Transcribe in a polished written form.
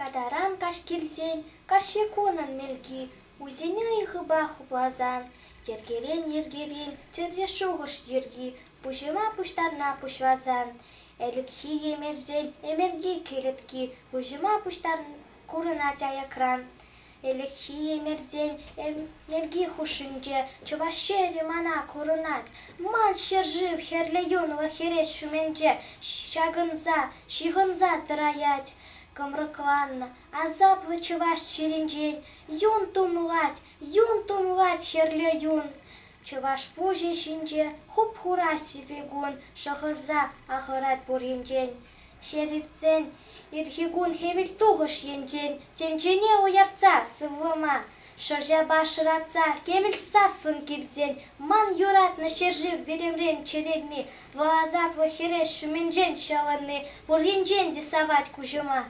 Кадаран каш килсен, каш яконан мелки, узене хыба хуплазан. Ергерен, терле шуғыш ерги, пушыма пуштарна пушвазан. Элікхи емерзен, емерги келетки, пушыма пуштар курына таякран. Элікхи емерзен, емерги хушынже, чувашері мана курынат. Ман шержив херлеюнова хереш шуменже, шигынза тыраять. Кымрыкланна, азап вычываш черенжен, юн тумлать херле юн. Чуваш пуже шинже, хуп хураси вегун, шахырза ахырат буренжен. Шерифцен, ирхигун хевел туғыш енжен, тенжене уярца сывлыма. Шыржа башыратса, кемел саслын килзен, ман юратны шержив беремрен черенни, вазап вахереш шуменжен шаланны, буренжен десавать кужыма.